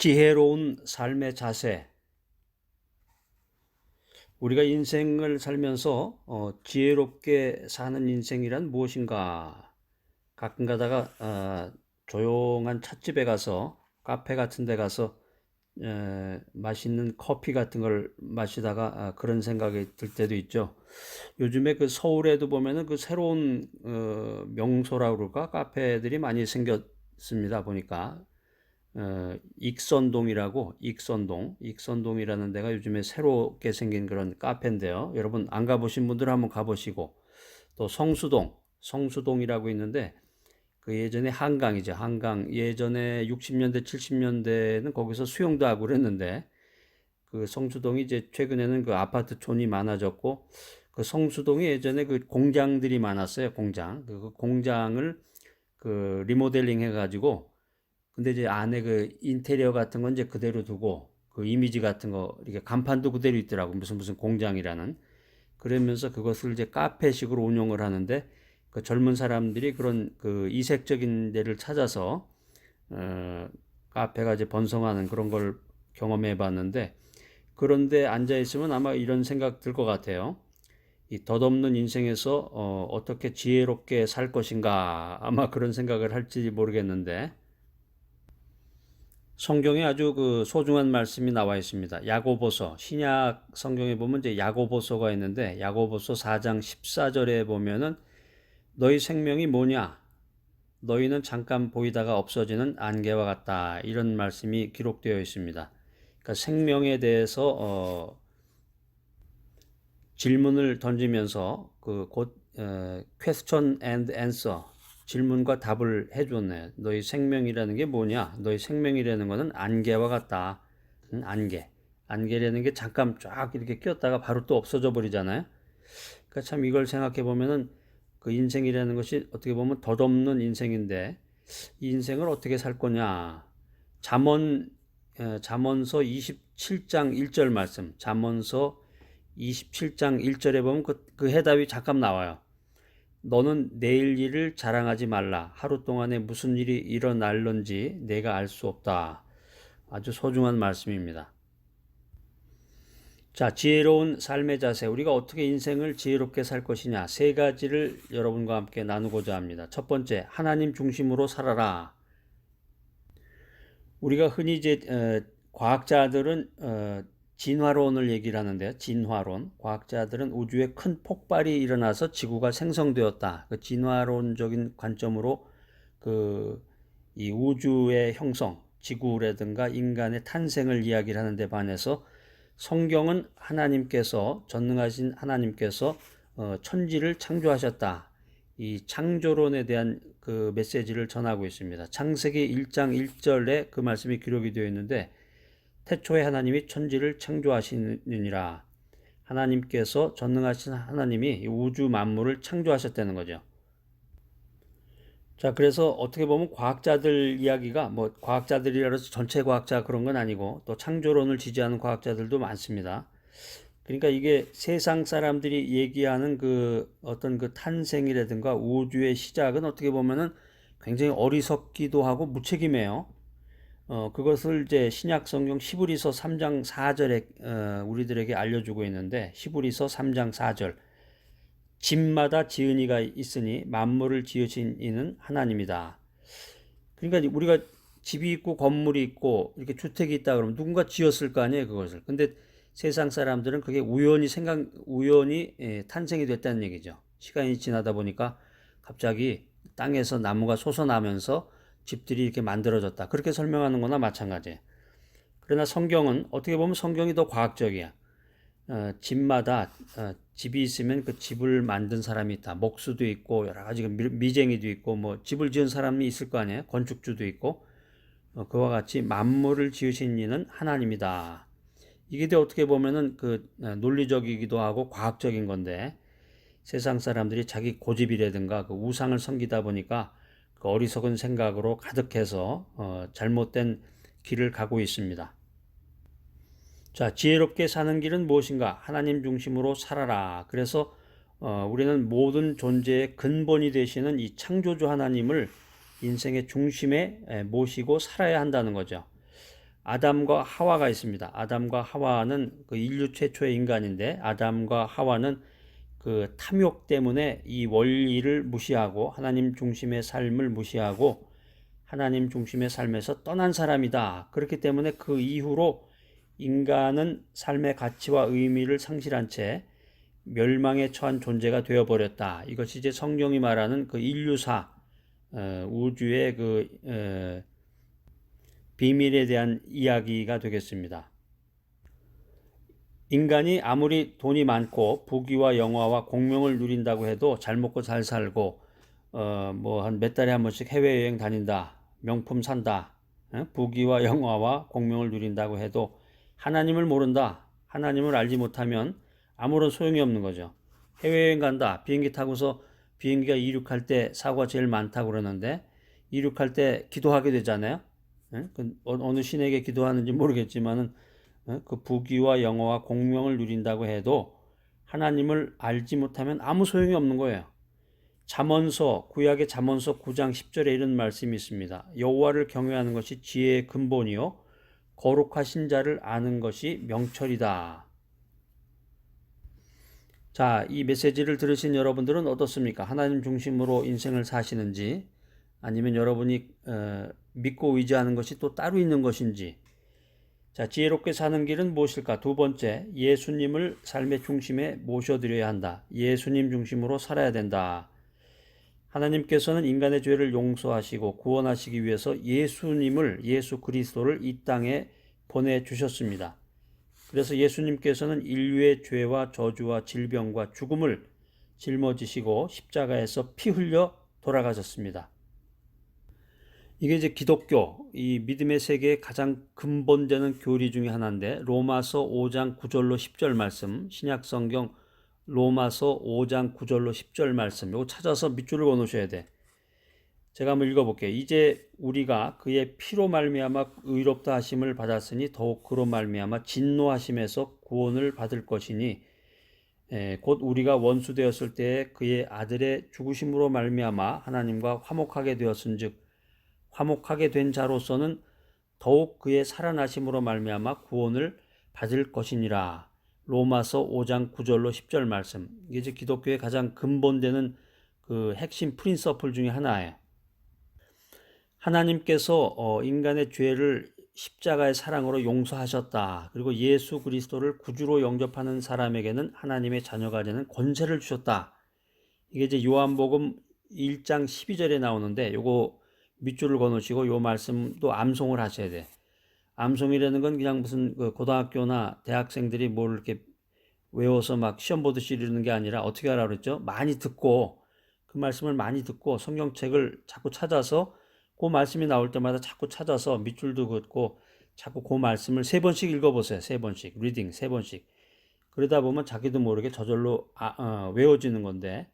지혜로운 삶의 자세. 우리가 인생을 살면서 지혜롭게 사는 인생이란 무엇인가? 가끔 가다가 조용한 찻집에 가서 카페 같은 데 가서 맛있는 커피 같은 걸 마시다가 그런 생각이 들 때도 있죠. 요즘에 그 서울에도 보면은 그 새로운 명소라고 그럴까? 카페들이 많이 생겼습니다. 보니까 익선동이라는 데가 요즘에 새롭게 생긴 그런 카페인데요. 여러분 안 가보신 분들 한번 가보시고, 또 성수동이라고 있는데 그 예전에 한강이죠. 한강 예전에 60년대 70년대는 거기서 수영도 하고 그랬는데, 그 성수동이 이제 최근에는 그 아파트촌이 많아졌고, 그 성수동에 예전에 그 공장들이 많았어요. 그 공장을 그 리모델링 해가지고, 근데 이제 안에 그 인테리어 같은 건 이제 그대로 두고 그 이미지 같은 거 이렇게 간판도 그대로 있더라고. 무슨 공장이라는. 그러면서 그것을 이제 카페식으로 운영을 하는데, 그 젊은 사람들이 그런 그 이색적인 데를 찾아서 어 카페가 이제 번성하는 그런 걸 경험해 봤는데, 그런데 앉아 있으면 아마 이런 생각 들 것 같아요. 이 덧없는 인생에서 어떻게 지혜롭게 살 것인가, 아마 그런 생각을 할지 모르겠는데, 성경에 아주 그 소중한 말씀이 나와 있습니다. 야고보서, 신약 성경에 보면 이제 야고보서가 있는데, 야고보서 4장 14절에 보면은 너희 생명이 뭐냐? 너희는 잠깐 보이다가 없어지는 안개와 같다. 이런 말씀이 기록되어 있습니다. 그러니까 생명에 대해서 질문을 던지면서 곧 question and answer, 질문과 답을 해줬네. 너희 생명이라는 게 뭐냐? 너희 생명이라는 것은 안개와 같다. 안개라는 게 잠깐 쫙 이렇게 꼈다가 바로 또 없어져 버리잖아요. 그러니까 참 이걸 생각해 보면은 그 인생이라는 것이 어떻게 보면 덧없는 인생인데, 이 인생을 어떻게 살 거냐? 잠언서 27장 1절 말씀, 잠언서 27장 1절에 보면 그 해답이 잠깐 나와요. 너는 내일 일을 자랑하지 말라. 하루 동안에 무슨 일이 일어날런지 내가 알 수 없다. 아주 소중한 말씀입니다. 자, 지혜로운 삶의 자세. 우리가 어떻게 인생을 지혜롭게 살 것이냐. 세 가지를 여러분과 함께 나누고자 합니다. 첫 번째, 하나님 중심으로 살아라. 우리가 흔히 이제 과학자들은 진화론을 얘기를 하는데요. 진화론. 과학자들은 우주에 큰 폭발이 일어나서 지구가 생성되었다. 그 진화론적인 관점으로 이 우주의 형성, 지구라든가 인간의 탄생을 이야기를 하는데 반해서, 성경은 전능하신 하나님께서 천지를 창조하셨다. 이 창조론에 대한 그 메시지를 전하고 있습니다. 창세기 1장 1절에 그 말씀이 기록이 되어 있는데, 태초에 하나님이 천지를 창조하시느니라. 하나님께서, 전능하신 하나님이 우주 만물을 창조하셨다는 거죠. 자, 그래서 어떻게 보면 과학자들 이야기가, 뭐 과학자들이라 해서 전체 과학자 그런 건 아니고, 또 창조론을 지지하는 과학자들도 많습니다. 그러니까 이게 세상 사람들이 얘기하는 그 어떤 그 탄생이라든가 우주의 시작은 어떻게 보면은 굉장히 어리석기도 하고 무책임해요. 그것을 이제 신약 성경 시브리서 3장 4절에 우리들에게 알려주고 있는데, 시브리서 3장 4절. 집마다 지은 이가 있으니 만물을 지으신 이는 하나님이다. 그러니까 우리가 집이 있고 건물이 있고 이렇게 주택이 있다 그러면 누군가 지었을 거 아니에요, 그것을. 근데 세상 사람들은 그게 우연히 탄생이 됐다는 얘기죠. 시간이 지나다 보니까 갑자기 땅에서 나무가 솟아나면서 집들이 이렇게 만들어졌다. 그렇게 설명하는 거나 마찬가지예요. 그러나 성경은 어떻게 보면 성경이 더 과학적이야. 집마다 집이 있으면 그 집을 만든 사람이 있다. 목수도 있고 여러 가지 미쟁이도 있고 뭐 집을 지은 사람이 있을 거 아니에요. 건축주도 있고. 그와 같이 만물을 지으신 이는 하나님이다. 이게 어떻게 보면은 논리적이기도 하고 과학적인 건데, 세상 사람들이 자기 고집이라든가 그 우상을 섬기다 보니까 그 어리석은 생각으로 가득해서 잘못된 길을 가고 있습니다. 자, 지혜롭게 사는 길은 무엇인가? 하나님 중심으로 살아라. 그래서 우리는 모든 존재의 근본이 되시는 이 창조주 하나님을 인생의 중심에 모시고 살아야 한다는 거죠. 아담과 하와가 있습니다. 아담과 하와는 그 인류 최초의 인간인데 아담과 하와는 그 탐욕 때문에 이 원리를 무시하고 하나님 중심의 삶을 무시하고 하나님 중심의 삶에서 떠난 사람이다. 그렇기 때문에 그 이후로 인간은 삶의 가치와 의미를 상실한 채 멸망에 처한 존재가 되어버렸다. 이것이 이제 성경이 말하는 그 인류사, 우주의 그 비밀에 대한 이야기가 되겠습니다. 인간이 아무리 돈이 많고 부귀와 영화와 공명을 누린다고 해도 잘 먹고 잘 살고 뭐 한 몇 달에 한 번씩 해외여행 다닌다, 명품 산다, 부귀와 영화와 공명을 누린다고 해도 하나님을 모른다, 하나님을 알지 못하면 아무런 소용이 없는 거죠. 해외여행 간다, 비행기 타고서 비행기가 이륙할 때 사고가 제일 많다고 그러는데 이륙할 때 기도하게 되잖아요. 어느 신에게 기도하는지 모르겠지만은 그 부귀와 영화와 공명을 누린다고 해도 하나님을 알지 못하면 아무 소용이 없는 거예요. 잠언서, 구약의 잠언서 9장 10절에 이런 말씀이 있습니다. 여호와를 경외하는 것이 지혜의 근본이요 거룩하신 자를 아는 것이 명철이다. 자, 이 메시지를 들으신 여러분들은 어떻습니까? 하나님 중심으로 인생을 사시는지 아니면 여러분이 믿고 의지하는 것이 또 따로 있는 것인지. 자, 지혜롭게 사는 길은 무엇일까? 두 번째, 예수님을 삶의 중심에 모셔드려야 한다. 예수님 중심으로 살아야 된다. 하나님께서는 인간의 죄를 용서하시고 구원하시기 위해서 예수 그리스도를 이 땅에 보내주셨습니다. 그래서 예수님께서는 인류의 죄와 저주와 질병과 죽음을 짊어지시고 십자가에서 피 흘려 돌아가셨습니다. 이게 이제 기독교, 이 믿음의 세계의 가장 근본되는 교리 중에 하나인데 로마서 5장 9절로 10절 말씀, 신약성경 로마서 5장 9절로 10절 말씀, 이거 찾아서 밑줄을 그어놓으셔야 돼. 제가 한번 읽어볼게요. 이제 우리가 그의 피로 말미암아 의롭다 하심을 받았으니 더욱 그로 말미암아 진노하심에서 구원을 받을 것이니 곧 우리가 원수 되었을 때에 그의 아들의 죽으심으로 말미암아 하나님과 화목하게 되었은즉 화목하게 된 자로서는 더욱 그의 살아나심으로 말미암아 구원을 받을 것이니라. 로마서 5장 9절로 10절 말씀. 이게 이제 기독교의 가장 근본되는 그 핵심 프린서플 중에 하나예요. 하나님께서 인간의 죄를 십자가의 사랑으로 용서하셨다. 그리고 예수 그리스도를 구주로 영접하는 사람에게는 하나님의 자녀가 되는 권세를 주셨다. 이게 이제 요한복음 1장 12절에 나오는데 요거 밑줄을 그어놓으시고 요 말씀도 암송을 하셔야 돼. 암송이라는 건 그냥 무슨 그 고등학교나 대학생들이 뭘 이렇게 외워서 막 시험 보듯이 이러는 게 아니라 어떻게 하라 그랬죠? 많이 듣고 그 말씀을 많이 듣고 성경책을 자꾸 찾아서 그 말씀이 나올 때마다 자꾸 찾아서 밑줄도 긋고 자꾸 그 말씀을 3번씩 읽어보세요. 3번씩 리딩 3번씩. 그러다 보면 자기도 모르게 저절로 외워지는 건데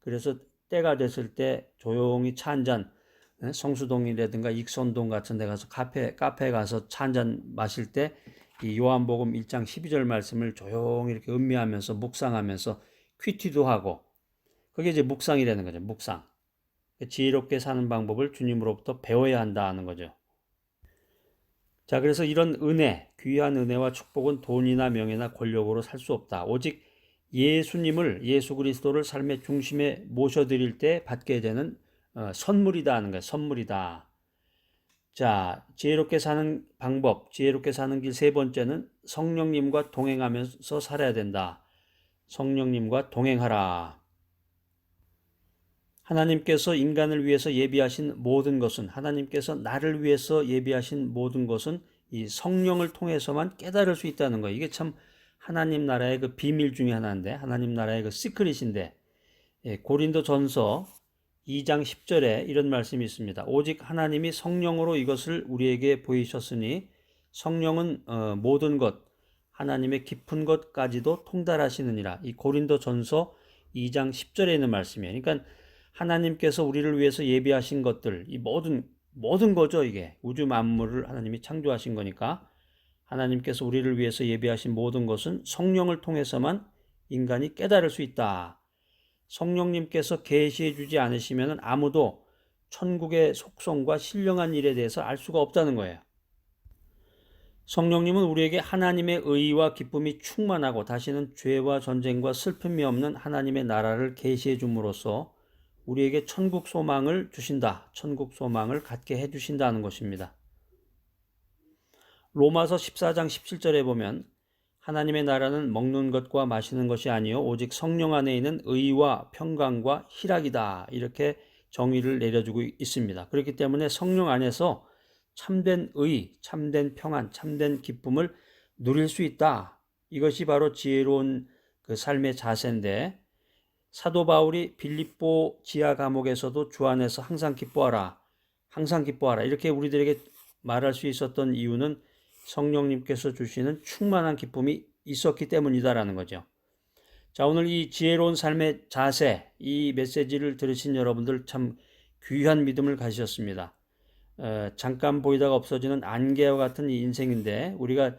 그래서 때가 됐을 때 조용히 차 한잔 성수동이라든가 익선동 같은 데 가서 카페에 가서 차 한잔 마실 때 이 요한복음 1장 12절 말씀을 조용히 이렇게 음미하면서 묵상하면서 퀴티도 하고 그게 이제 묵상이라는 거죠. 묵상. 지혜롭게 사는 방법을 주님으로부터 배워야 한다는 거죠. 자, 그래서 이런 은혜, 귀한 은혜와 축복은 돈이나 명예나 권력으로 살 수 없다. 오직 예수님을, 예수 그리스도를 삶의 중심에 모셔드릴 때 받게 되는 선물이다 하는 거예요. 선물이다. 자, 지혜롭게 사는 방법, 지혜롭게 사는 길 3번째는 성령님과 동행하면서 살아야 된다. 성령님과 동행하라. 하나님께서 인간을 위해서 예비하신 모든 것은 하나님께서 나를 위해서 예비하신 모든 것은 이 성령을 통해서만 깨달을 수 있다는 거예요. 이게 참 하나님 나라의 그 비밀 중에 하나인데 하나님 나라의 그 시크릿인데 고린도전서 2장 10절에 이런 말씀이 있습니다. 오직 하나님이 성령으로 이것을 우리에게 보이셨으니 성령은 모든 것 하나님의 깊은 것까지도 통달하시느니라. 이 고린도전서 2장 10절에 있는 말씀이에요. 그러니까 하나님께서 우리를 위해서 예비하신 것들, 이 모든 거죠, 이게. 우주 만물을 하나님이 창조하신 거니까 하나님께서 우리를 위해서 예비하신 모든 것은 성령을 통해서만 인간이 깨달을 수 있다. 성령님께서 계시해 주지 않으시면 아무도 천국의 속성과 신령한 일에 대해서 알 수가 없다는 거예요. 성령님은 우리에게 하나님의 의와 기쁨이 충만하고 다시는 죄와 전쟁과 슬픔이 없는 하나님의 나라를 계시해 줌으로써 우리에게 천국 소망을 주신다. 천국 소망을 갖게 해 주신다는 것입니다. 로마서 14장 17절에 보면 하나님의 나라는 먹는 것과 마시는 것이 아니요 오직 성령 안에 있는 의와 평강과 희락이다. 이렇게 정의를 내려주고 있습니다. 그렇기 때문에 성령 안에서 참된 의, 참된 평안, 참된 기쁨을 누릴 수 있다. 이것이 바로 지혜로운 그 삶의 자세인데 사도 바울이 빌립보 지하 감옥에서도 주 안에서 항상 기뻐하라. 항상 기뻐하라. 이렇게 우리들에게 말할 수 있었던 이유는 성령님께서 주시는 충만한 기쁨이 있었기 때문이다라는 거죠. 자, 오늘 이 지혜로운 삶의 자세, 이 메시지를 들으신 여러분들 참 귀한 믿음을 가지셨습니다. 잠깐 보이다가 없어지는 안개와 같은 이 인생인데 우리가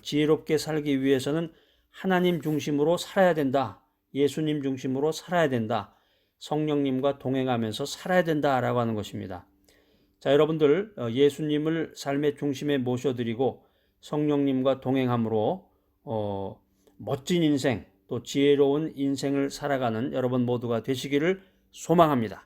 지혜롭게 살기 위해서는 하나님 중심으로 살아야 된다. 예수님 중심으로 살아야 된다. 성령님과 동행하면서 살아야 된다라고 하는 것입니다. 자, 여러분들 예수님을 삶의 중심에 모셔드리고 성령님과 동행함으로 멋진 인생 또 지혜로운 인생을 살아가는 여러분 모두가 되시기를 소망합니다.